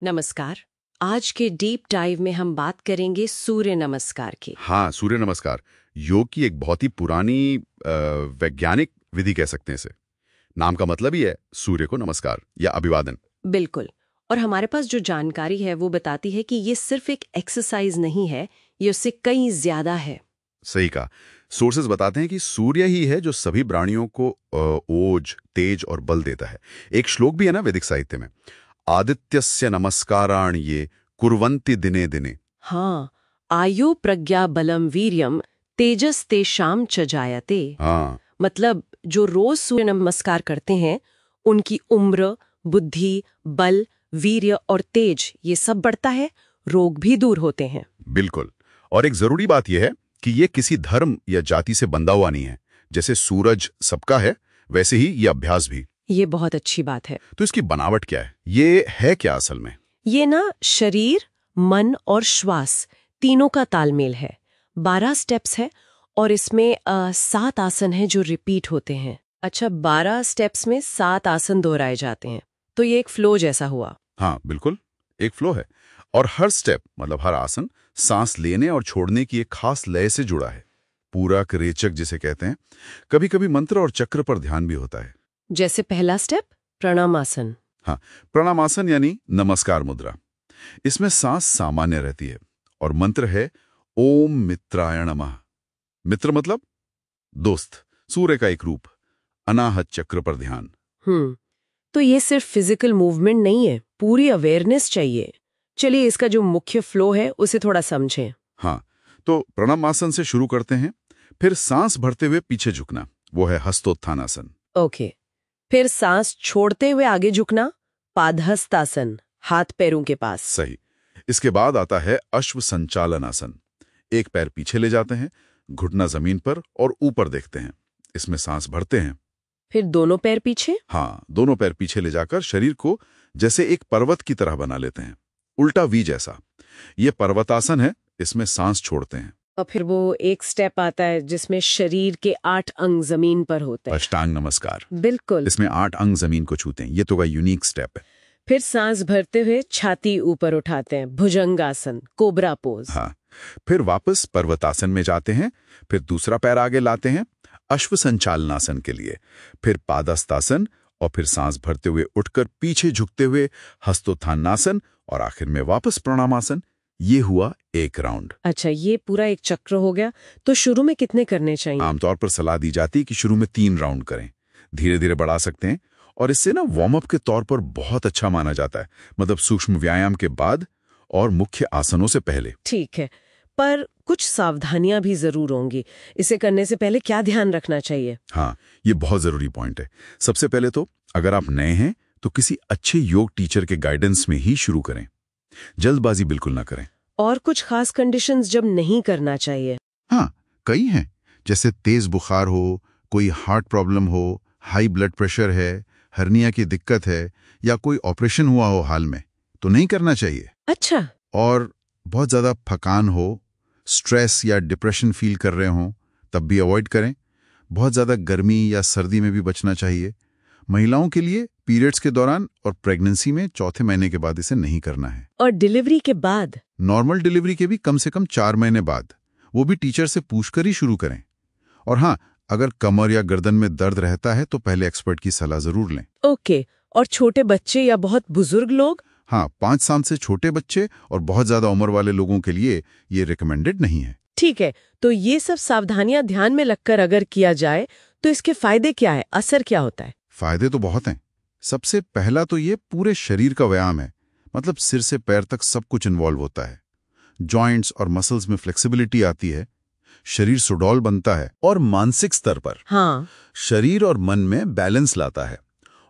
नमस्कार। आज के डीप डाइव में हम बात करेंगे सूर्य नमस्कार की। हाँ, सूर्य नमस्कार योग की एक बहुत ही पुरानी वैज्ञानिक विधि कह सकते हैं इसे। नाम का मतलब ही है सूर्य को नमस्कार या अभिवादन। बिल्कुल। और हमारे पास जो जानकारी है वो बताती है कि ये सिर्फ एक एक्सरसाइज नहीं है, ये उससे कहीं ज्यादा है। सही कहा। सोर्सेज बताते हैं कि सूर्य ही है जो सभी प्राणियों को ओज, तेज और बल देता है। एक श्लोक भी है ना वैदिक साहित्य में, आदित्यस्य नमस्काराण्ये कुर्वन्ति दिने दिने। हाँ, आयु प्रज्ञा बलम वीर्यम तेजस तेषाम च जायते। हाँ, मतलब जो रोज सूर्य नमस्कार करते हैं उनकी उम्र, बुद्धि, बल, वीर्य और तेज ये सब बढ़ता है, रोग भी दूर होते हैं। बिल्कुल। और एक जरूरी बात यह है कि ये किसी धर्म या जाति से बंधा हुआ नहीं है। जैसे सूरज सबका है, वैसे ही ये अभ्यास भी। ये बहुत अच्छी बात है। तो इसकी बनावट क्या है? ये है क्या असल में? ये ना शरीर, मन और श्वास तीनों का तालमेल है। 12 स्टेप्स है और इसमें 7 आसन हैं जो रिपीट होते हैं। अच्छा, 12 स्टेप्स में 7 आसन दोहराए जाते हैं, तो ये एक फ्लो जैसा हुआ। हाँ, बिल्कुल, एक फ्लो है। और हर स्टेप मतलब हर आसन सांस लेने और छोड़ने की एक खास लय से जुड़ा है। पूरक, रेचक जिसे कहते हैं। कभी कभी मंत्र और चक्र पर ध्यान भी होता है। जैसे पहला स्टेप प्रणामासन। हाँ, प्रणामासन यानी नमस्कार मुद्रा। इसमें सांस सामान्य रहती है और मंत्र है ओम मित्राय नमः। मित्र मतलब दोस्त, सूर्य का एक रूप। अनाहत चक्र पर ध्यान। तो ये सिर्फ फिजिकल मूवमेंट नहीं है, पूरी अवेयरनेस चाहिए। चलिए इसका जो मुख्य फ्लो है उसे थोड़ा समझें। हाँ, तो प्रणामासन से शुरू करते हैं। फिर सांस भरते हुए पीछे झुकना, वो है हस्तोत्थानासन। ओके। फिर सांस छोड़ते हुए आगे झुकना, पादहस्तासन, हाथ पैरों के पास। सही। इसके बाद आता है अश्व संचालनासन। एक पैर पीछे ले जाते हैं, घुटना जमीन पर और ऊपर देखते हैं। इसमें सांस भरते हैं। फिर दोनों पैर पीछे। हाँ, दोनों पैर पीछे ले जाकर शरीर को जैसे एक पर्वत की तरह बना लेते हैं, उल्टा वी जैसा। ये पर्वतासन है, इसमें सांस छोड़ते हैं। और फिर वो एक स्टेप आता है जिसमें शरीर के 8 अंग जमीन पर होते हैं। अष्टांग नमस्कार। बिल्कुल। इसमें 8 अंग जमीन को छूते हैं। ये तो का यूनिक स्टेप है। फिर सांस भरते हुए छाती ऊपर उठाते हैं, भुजंगासन, कोबरा पोज। हाँ, फिर वापस पर्वतासन में जाते हैं। फिर दूसरा पैर आगे लाते हैं अश्व संचालनासन के लिए। फिर पादहस्तासन और फिर सांस भरते हुए उठकर पीछे झुकते हुए हस्तोत्थानासन और आखिर में वापस प्रणामासन। ये हुआ एक राउंड। अच्छा, ये पूरा एक चक्र हो गया। तो शुरू में कितने करने चाहिए? आमतौर पर सलाह दी जाती है कि शुरू में 3 राउंड करें। धीरे धीरे बढ़ा सकते हैं और इससे ना वार्म अप के तौर पर बहुत अच्छा माना जाता है, मतलब सूक्ष्म व्यायाम के बाद और मुख्य आसनों से पहले। ठीक है, पर कुछ सावधानियां भी जरूर होंगी। इसे करने से पहले क्या ध्यान रखना चाहिए? हाँ, ये बहुत जरूरी पॉइंट है। सबसे पहले तो अगर आप नए हैं तो किसी अच्छे योग टीचर के गाइडेंस में ही शुरू करें। जल्दबाजी बिल्कुल ना करें। और कुछ खास कंडीशंस जब नहीं करना चाहिए? हाँ, कई हैं। जैसे तेज बुखार हो, कोई हार्ट प्रॉब्लम हो, हाई ब्लड प्रेशर है, हर्निया की दिक्कत है या कोई ऑपरेशन हुआ हो हाल में, तो नहीं करना चाहिए। अच्छा। और बहुत ज़्यादा थकान हो, स्ट्रेस या डिप्रेशन फील कर रहे हों, तब भी अवॉइड करें। बहुत ज़्यादा गर्मी या सर्दी में भी बचना चाहिए। महिलाओं के लिए पीरियड्स के दौरान और प्रेगनेंसी में चौथे महीने के बाद इसे नहीं करना है। और डिलीवरी के बाद? नॉर्मल डिलीवरी के भी कम से कम 4 महीने बाद, वो भी टीचर से पूछकर ही शुरू करें। और हाँ, अगर कमर या गर्दन में दर्द रहता है तो पहले एक्सपर्ट की सलाह जरूर लें। ओके। और छोटे बच्चे या बहुत बुजुर्ग लोग? हाँ, 5 साल से छोटे बच्चे और बहुत ज्यादा उम्र वाले लोगों के लिए ये रिकमेंडेड नहीं है। ठीक है, तो ये सब सावधानियां ध्यान में रखकर अगर किया जाए तो इसके फायदे क्या है, असर क्या होता है? फायदे तो बहुत हैं। सबसे पहला तो ये पूरे शरीर का व्यायाम है, मतलब सिर से पैर तक सब कुछ इन्वॉल्व होता है। जॉइंट्स और मसल्स में फ्लेक्सिबिलिटी आती है, शरीर सुडौल बनता है और मानसिक स्तर पर शरीर और मन में बैलेंस लाता है।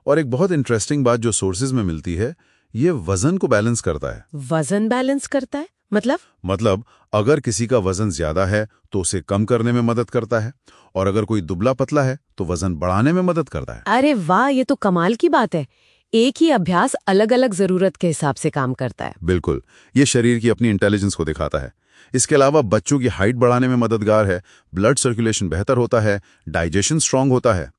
और एक बहुत इंटरेस्टिंग बात जो सोर्सेज में मिलती है, ये वजन को बैलेंस करता है। वजन बैलेंस करता है मतलब अगर किसी का वजन ज्यादा है तो उसे कम करने में मदद करता है, और अगर कोई दुबला पतला है तो वजन बढ़ाने में मदद करता है। अरे वाह, ये तो कमाल की बात है। एक ही अभ्यास अलग अलग जरूरत के हिसाब से काम करता है। बिल्कुल, ये शरीर की अपनी इंटेलिजेंस को दिखाता है। इसके अलावा बच्चों की हाइट बढ़ाने में मददगार है, ब्लड सर्कुलेशन बेहतर होता है, डाइजेशन स्ट्रांग होता है,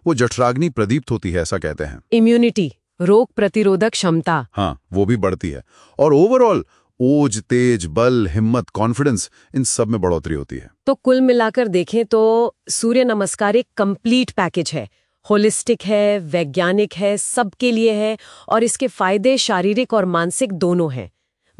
वो जठराग्नि प्रदीप्त होती है ऐसा कहते हैं। इम्यूनिटी रोग प्रतिरोधक क्षमता। हाँ, वो भी बढ़ती है। और ओवरऑल ओज, तेज, बल, हिम्मत, कॉन्फिडेंस, इन सब में बढ़ोतरी होती है। तो कुल मिलाकर देखें तो सूर्य नमस्कार एक कंप्लीट पैकेज है, होलिस्टिक है, वैज्ञानिक है, सबके लिए है, और इसके फायदे शारीरिक और मानसिक दोनों हैं।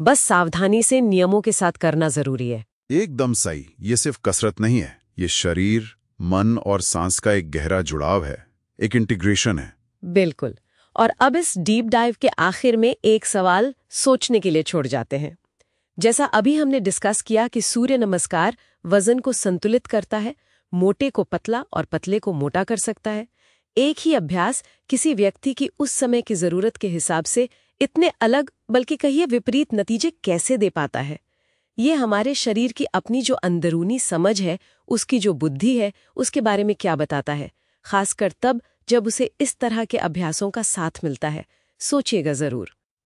बस सावधानी से नियमों के साथ करना जरूरी है। एकदम सही। ये सिर्फ कसरत नहीं है, ये शरीर, मन और सांस का एक गहरा जुड़ाव है, एक इंटीग्रेशन है। बिल्कुल। और अब इस डीप डाइव के आखिर में एक सवाल सोचने के लिए छोड़ जाते हैं। जैसा अभी हमने डिस्कस किया कि सूर्य नमस्कार वजन को संतुलित करता है, मोटे को पतला और पतले को मोटा कर सकता है। एक ही अभ्यास किसी व्यक्ति की उस समय की जरूरत के हिसाब से इतने अलग, बल्कि कहिए विपरीत नतीजे कैसे दे पाता है। ये हमारे शरीर की अपनी जो अंदरूनी समझ है, उसकी जो बुद्धि है, उसके बारे में क्या बताता है, खासकर तब जब उसे इस तरह के अभ्यासों का साथ मिलता है। सोचिएगा जरूर।